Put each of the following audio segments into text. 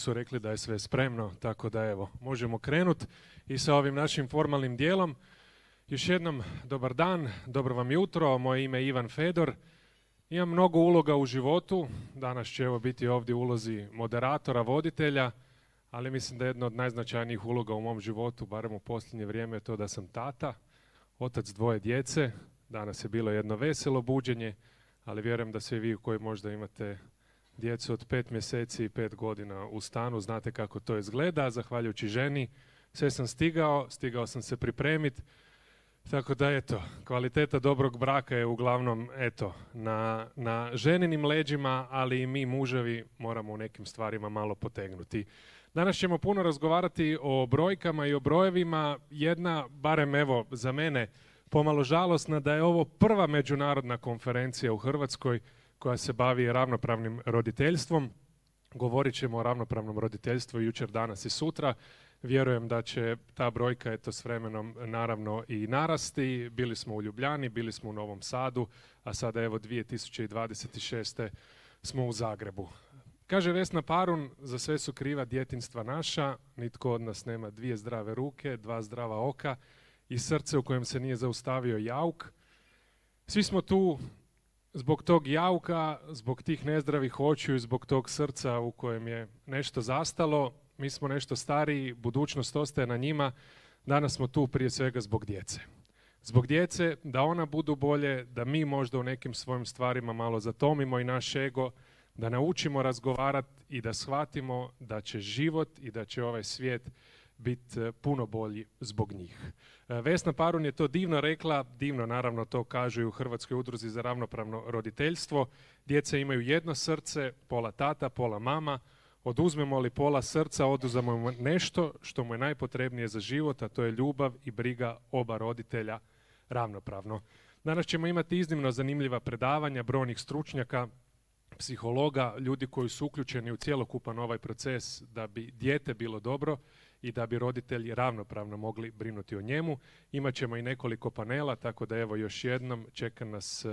su rekli da je sve spremno, tako da evo, možemo krenuti i sa ovim našim formalnim dijelom. Još jednom dobar dan, dobro vam jutro, moje ime je Ivan Fedor. Imam mnogo uloga u životu, danas će evo biti ovdje u ulozi moderatora, voditelja, ali mislim da je jedna od najznačajnijih uloga u mom životu, barem u posljednje vrijeme, je to da sam tata, otac dvoje djece. Danas je bilo jedno veselo buđenje, ali vjerujem da svi vi koji možda imate djecu od 5 mjeseci i 5 godina u stanu, znate kako to izgleda. Zahvaljujući ženi, sve sam stigao sam se pripremiti. Tako da eto, kvaliteta dobrog braka je uglavnom eto, na ženinim leđima, ali i mi muževi moramo u nekim stvarima malo potegnuti. Danas ćemo puno razgovarati o brojkama i o brojevima. Jedna, barem evo za mene, pomalo žalosna, da je ovo prva međunarodna konferencija u Hrvatskoj koja se bavi ravnopravnim roditeljstvom. Govorit ćemo o ravnopravnom roditeljstvu jučer, danas i sutra. Vjerujem da će ta brojka eto s vremenom naravno i narasti. Bili smo u Ljubljani, bili smo u Novom Sadu, a sada evo 2026. smo u Zagrebu. Kaže Vesna Parun, za sve su kriva djetinjstva naša, nitko od nas nema 2 zdrave ruke, 2 zdrava oka i srce u kojem se nije zaustavio jauk. Svi smo tu zbog tog jauka, zbog tih nezdravih očiju i zbog tog srca u kojem je nešto zastalo. Mi smo nešto stariji, budućnost ostaje na njima. Danas smo tu prije svega zbog djece. Zbog djece, da ona budu bolje, da mi možda u nekim svojim stvarima malo zatomimo i naš ego, da naučimo razgovarati i da shvatimo da će život i da će ovaj svijet biti puno bolji zbog njih. Vesna Parun je to divno rekla, divno naravno to kažu i u Hrvatskoj udruzi za ravnopravno roditeljstvo. Djeca imaju jedno srce, pola tata, pola mama. Oduzmemo li pola srca, oduzmemo mu nešto što mu je najpotrebnije za život, a to je ljubav i briga oba roditelja ravnopravno. Danas ćemo imati iznimno zanimljiva predavanja brojnih stručnjaka, psihologa, ljudi koji su uključeni u cjelokupan ovaj proces da bi dijete bilo dobro i da bi roditelji ravnopravno mogli brinuti o njemu. Imaćemo i nekoliko panela, tako da evo još jednom čeka nas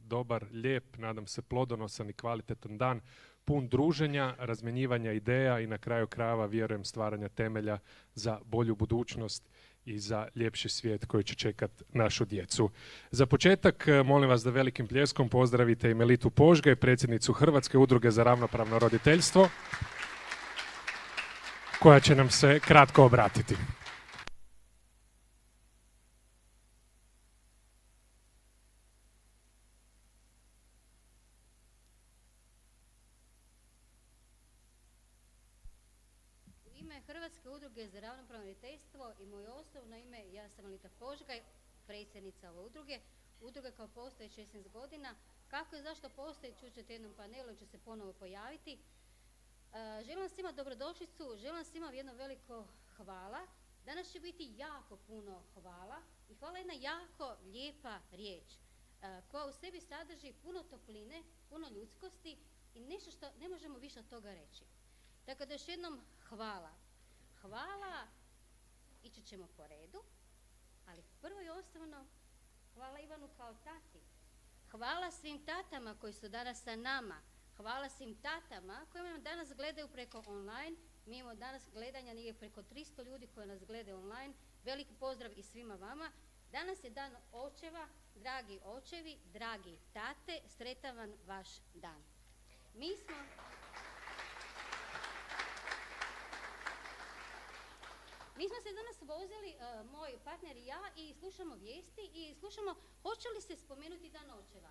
dobar, lijep, nadam se plodonosan i kvalitetan dan, pun druženja, razmjenjivanja ideja i na kraju krajeva vjerujem stvaranja temelja za bolju budućnost i za ljepši svijet koji će čekati našu djecu. Za početak molim vas da velikim pljeskom pozdravite i Melitu Požgaj, predsjednicu Hrvatske udruge za ravnopravno roditeljstvo, koja će nam se kratko obratiti. Hrvatske udruge za ravnopravno roditeljstvo i moje osobno ime, ja sam Melita Požgaj, predsjednica ove udruge. Udruga kao postoji 16 godina. Kako i zašto postoji, čućete jednom panelu, će se ponovo pojaviti. Želim vam svima dobrodošlicu, želim vam svima jedno veliko hvala. Danas će biti jako puno hvala i hvala jedna jako lijepa riječ koja u sebi sadrži puno topline, puno ljudskosti i nešto što ne možemo više od toga reći. Tako da još jednom hvala. Hvala, ići ćemo po redu, ali prvo i osnovno hvala Ivanu kao tati. Hvala svim tatama koji su danas sa nama. Hvala svim tatama koji nam danas gledaju preko online. Mi imamo danas gledanja nije preko 300 ljudi koji nas gledaju online. Veliki pozdrav i svima vama. Danas je dan očeva, dragi očevi, dragi tate, sretan vam vaš dan. Mi smo se danas vozili, moj partner i ja, i slušamo vijesti i slušamo hoće li se spomenuti dan očeva.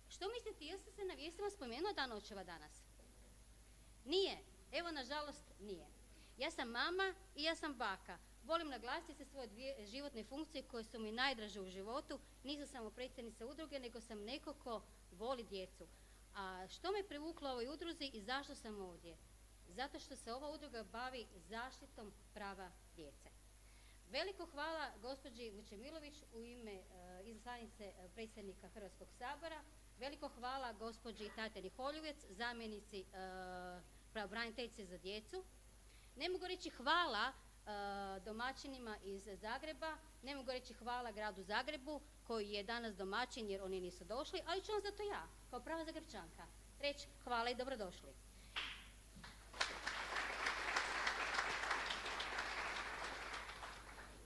Što mislite, jeste se na vijestima spomenuo dan očeva danas? Nije. Evo, nažalost, nije. Ja sam mama i ja sam baka. Volim naglasiti se svoje 2 životne funkcije koje su mi najdraže u životu. Nisam samo predsjednica udruge, nego sam neko ko voli djecu. A što me privuklo ovoj udruzi i zašto sam ovdje? Zato što se ova udruga bavi zaštitom prava djece. Veliko hvala gospođi Vučemilović u ime izaslanice predsjednika Hrvatskog sabora. Veliko hvala gospođi Tatjani Holjuvec, zamjenici pravobraniteljice za djecu. Ne mogu reći hvala domaćinima iz Zagreba, ne mogu reći hvala gradu Zagrebu koji je danas domaćin jer oni nisu došli, ali ću vam zato ja, kao prava Zagrebčanka, reći hvala i dobrodošli.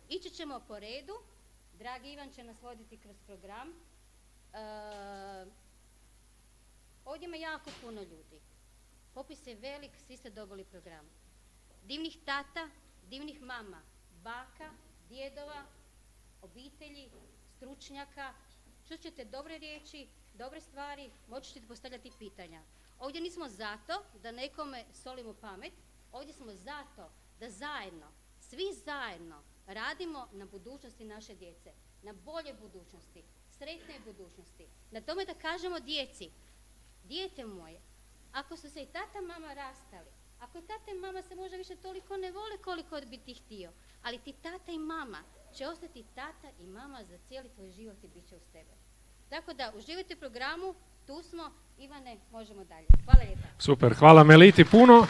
Ići ćemo po redu, dragi Ivan će nas voditi kroz program. Ovdje ima jako puno ljudi. Popis je velik, svi ste dobili program. Divnih tata, divnih mama, baka, djedova, obitelji, stručnjaka. Čut ćete dobre riječi, dobre stvari, moći ćete postavljati pitanja. Ovdje nismo zato da nekome solimo pamet, ovdje smo zato da zajedno, svi zajedno radimo na budućnosti naše djece, na bolje budućnosti, sretne budućnosti, na tome da kažemo djeci, dijete moje, ako su se i tata i mama rastali, ako i tata i mama se možda više toliko ne vole koliko bi ti htio, ali ti tata i mama će ostati tata i mama za cijeli tvoj život i bit će uz tebe. Tako da uživajte u programu, tu smo. Ivane, možemo dalje. Hvala lijepa. Super, hvala Meliti puno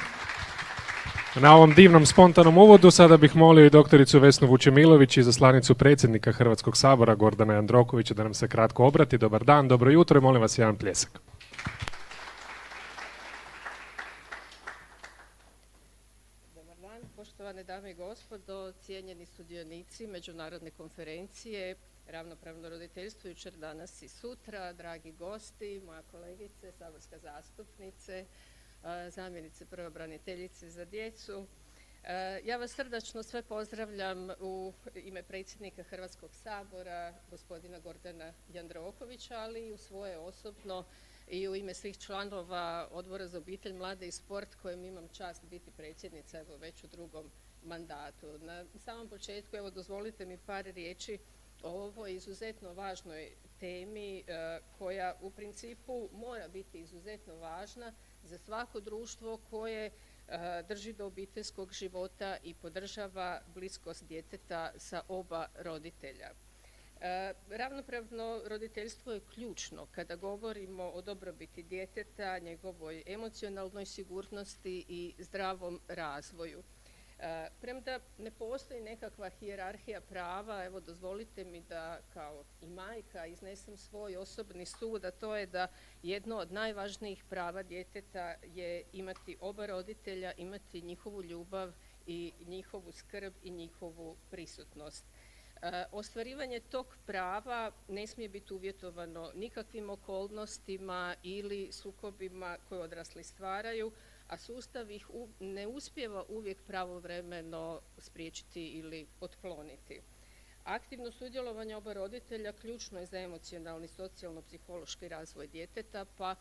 na ovom divnom spontanom uvodu. Sada bih molio i doktoricu Vesnu Vučemilović, izaslanicu predsjednika Hrvatskog sabora Gordana Jandrokovića, da nam se kratko obrati. Dobar dan, dobro jutro i molim vas jedan pljesak. Dobar dan, poštovane dame i gospodo, cijenjeni sudionici međunarodne konferencije Ravnopravno roditeljstvo jučer, danas i sutra, dragi gosti, moja kolegice, saborska zastupnice, zamjenice pravobraniteljice za djecu. Ja vas srdačno sve pozdravljam u ime predsjednika Hrvatskog sabora, gospodina Gordana Jandrokovića, ali i u svoje osobno i u ime svih članova Odbora za obitelj, mlade i sport kojem imam čast biti predsjednica već u drugom mandatu. Na samom početku dozvolite mi par riječi o ovoj izuzetno važnoj temi koja u principu mora biti izuzetno važna za svako društvo koje drži do obiteljskog života i podržava bliskost djeteta sa oba roditelja. Ravnopravno roditeljstvo je ključno kada govorimo o dobrobiti djeteta, njegovoj emocionalnoj sigurnosti i zdravom razvoju. Premda ne postoji nekakva hijerarhija prava, dozvolite mi da kao i majka iznesem svoj osobni sud, a to je da jedno od najvažnijih prava djeteta je imati oba roditelja, imati njihovu ljubav i njihovu skrb i njihovu prisutnost. Ostvarivanje tog prava ne smije biti uvjetovano nikakvim okolnostima ili sukobima koje odrasli stvaraju, a sustav ih ne uspijeva uvijek pravovremeno spriječiti ili otkloniti. Aktivno sudjelovanje oba roditelja ključno je za emocionalni, socijalno-psihološki razvoj djeteta, pa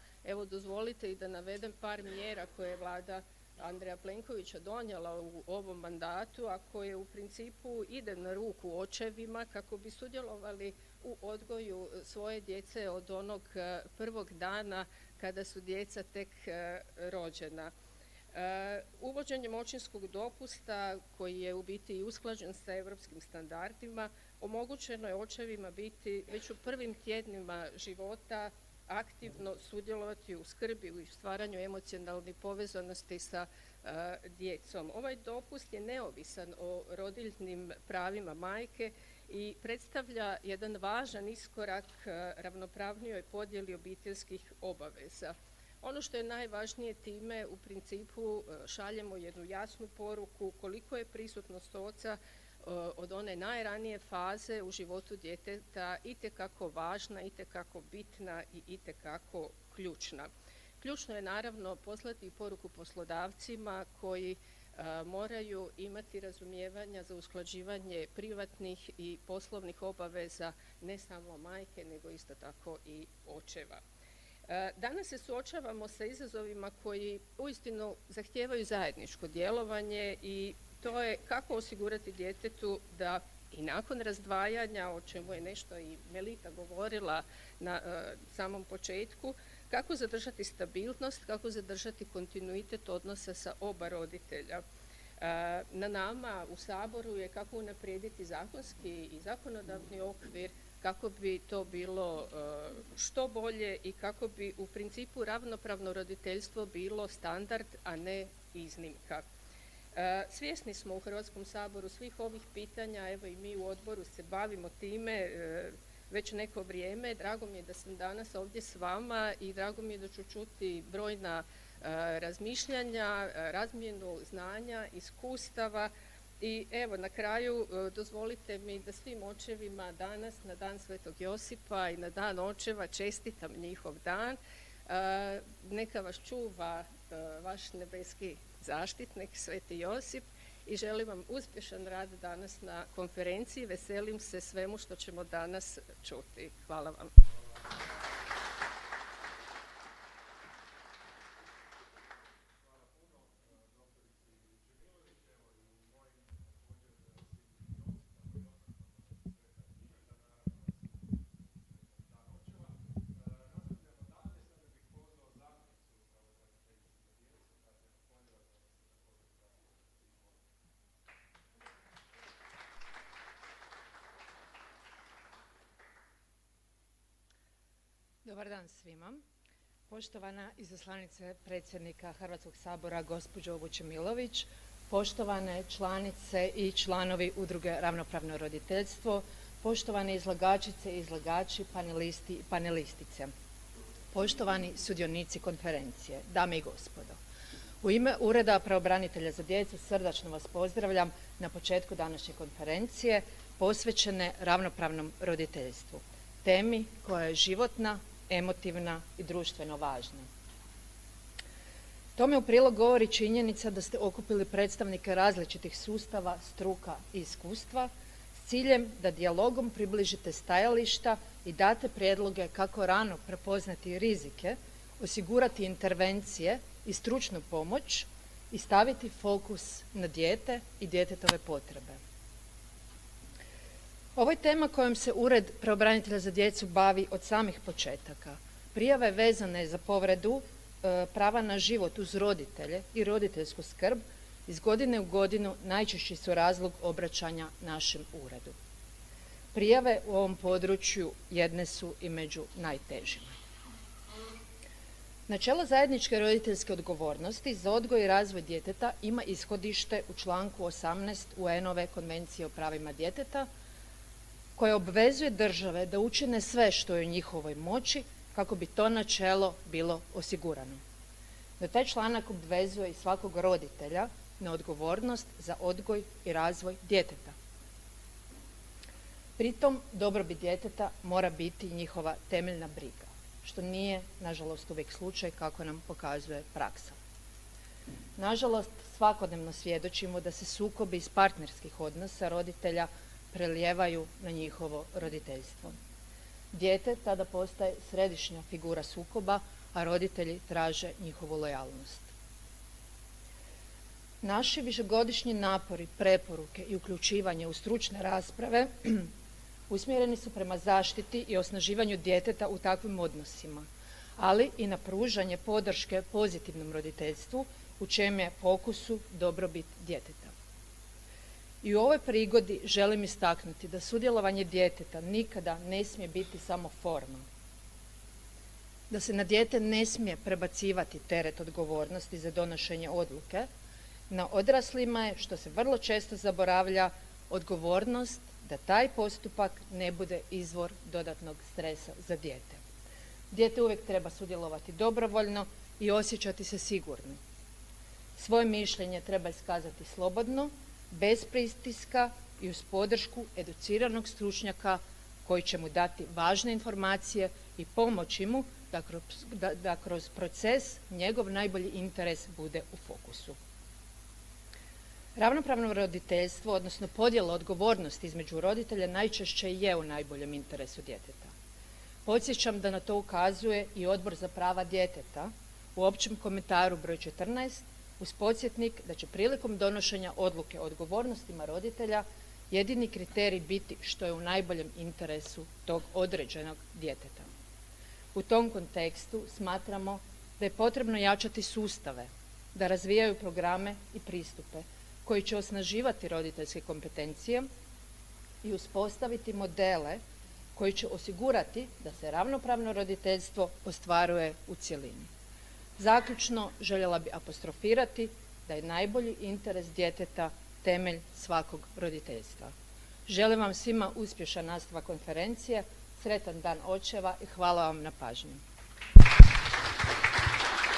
dozvolite i da navedem par mjera koje je Vlada Andreja Plenkovića donijela u ovom mandatu, a koje u principu ide na ruku očevima kako bi sudjelovali u odgoju svoje djece od onog prvog dana kada su djeca tek rođena. Uvođenjem očinskog dopusta, koji je u biti i usklađen sa europskim standardima, omogućeno je očevima biti već u prvim tjednima života aktivno sudjelovati u skrbi, u stvaranju emocionalne povezanosti sa djecom. Ovaj dopust je neovisan o rodiljnim pravima majke i predstavlja jedan važan iskorak ravnopravnijoj podjeli obiteljskih obaveza. Ono što je najvažnije, time u principu šaljemo jednu jasnu poruku koliko je prisutnost oca od one najranije faze u životu djeteta itekako važna, itekako bitna i itekako ključna. Ključno je naravno poslati poruku poslodavcima koji moraju imati razumijevanja za usklađivanje privatnih i poslovnih obaveza ne samo majke, nego isto tako i očeva. Danas se suočavamo sa izazovima koji uistinu zahtijevaju zajedničko djelovanje i to je kako osigurati djetetu da i nakon razdvajanja, o čemu je nešto i Melita govorila na samom početku, kako zadržati stabilnost, kako zadržati kontinuitet odnosa sa oba roditelja. Na nama u Saboru je kako unaprijediti zakonski i zakonodavni okvir kako bi to bilo što bolje i kako bi u principu ravnopravno roditeljstvo bilo standard, a ne iznimka. Svjesni smo u Hrvatskom saboru svih ovih pitanja, evo i mi u odboru se bavimo time već neko vrijeme. Drago mi je da sam danas ovdje s vama i drago mi je da ću čuti brojna razmišljanja, razmjenu znanja, iskustava I evo na kraju dozvolite mi da svim očevima danas na Dan Svetog Josipa i na Dan očeva čestitam njihov dan. Neka vas čuva vaš nebeski zaštitnik Sveti Josip i želim vam uspješan rad danas na konferenciji. Veselim se svemu što ćemo danas čuti. Hvala vam. Dobar dan svima. Poštovana izaslanice predsjednika Hrvatskog sabora gospođo Vučemilović, poštovane članice i članovi Udruge Ravnopravno roditeljstvo, poštovane izlagačice i izlagači, panelisti i panelistice, poštovani sudionici konferencije, dame i gospodo. U ime Ureda pravobranitelja za djecu srdačno vas pozdravljam na početku današnje konferencije posvećene ravnopravnom roditeljstvu, temi koja je životna, emotivna i društveno važna. Tome u prilog govori činjenica da ste okupili predstavnike različitih sustava, struka i iskustva s ciljem da dijalogom približite stajališta i date prijedloge kako rano prepoznati rizike, osigurati intervencije i stručnu pomoć i staviti fokus na dijete i djetetove potrebe. Ovo je tema kojom se Ured pravobranitelja za djecu bavi od samih početaka. Prijave vezane za povredu prava na život uz roditelje i roditeljsku skrb iz godine u godinu najčešći su razlog obraćanja našem uredu. Prijave u ovom području jedne su i među najtežima. Načelo zajedničke roditeljske odgovornosti za odgoj i razvoj djeteta ima ishodište u članku 18 UN-ove Konvencije o pravima djeteta, koja obvezuje države da učine sve što je u njihovoj moći kako bi to načelo bilo osigurano. No taj članak obvezuje i svakog roditelja na odgovornost za odgoj i razvoj djeteta. Pritom dobrobit djeteta mora biti njihova temeljna briga, što nije, nažalost, uvijek slučaj kako nam pokazuje praksa. Nažalost, svakodnevno svjedočimo da se sukobi iz partnerskih odnosa roditelja prelijevaju na njihovo roditeljstvo. Dijete tada postaje središnja figura sukoba, a roditelji traže njihovu lojalnost. Naši višegodišnji napori, preporuke i uključivanje u stručne rasprave usmjereni su prema zaštiti i osnaživanju djeteta u takvim odnosima, ali i na pružanje podrške pozitivnom roditeljstvu u čijem je fokusu dobrobit djeteta. I u ovoj prigodi želim istaknuti da sudjelovanje djeteta nikada ne smije biti samo forma, da se na dijete ne smije prebacivati teret odgovornosti za donošenje odluke. Na odraslima je, što se vrlo često zaboravlja, odgovornost da taj postupak ne bude izvor dodatnog stresa za dijete. Dijete uvijek treba sudjelovati dobrovoljno i osjećati se sigurno. Svoje mišljenje treba iskazati slobodno, bez pritiska i uz podršku educiranog stručnjaka koji će mu dati važne informacije i pomoći mu da kroz proces njegov najbolji interes bude u fokusu. Ravnopravno roditeljstvo, odnosno podjela odgovornosti između roditelja najčešće je u najboljem interesu djeteta. Podsjećam da na to ukazuje i Odbor za prava djeteta u općem komentaru broj 14 uz podsjetnik da će prilikom donošenja odluke o odgovornostima roditelja jedini kriterij biti što je u najboljem interesu tog određenog djeteta. U tom kontekstu smatramo da je potrebno jačati sustave, da razvijaju programe i pristupe koji će osnaživati roditeljske kompetencije i uspostaviti modele koji će osigurati da se ravnopravno roditeljstvo ostvaruje u cjelini. Zaključno, željela bih apostrofirati da je najbolji interes djeteta temelj svakog roditeljstva. Želim vam svima uspješan nastavak konferencije, sretan dan očeva i hvala vam na pažnji.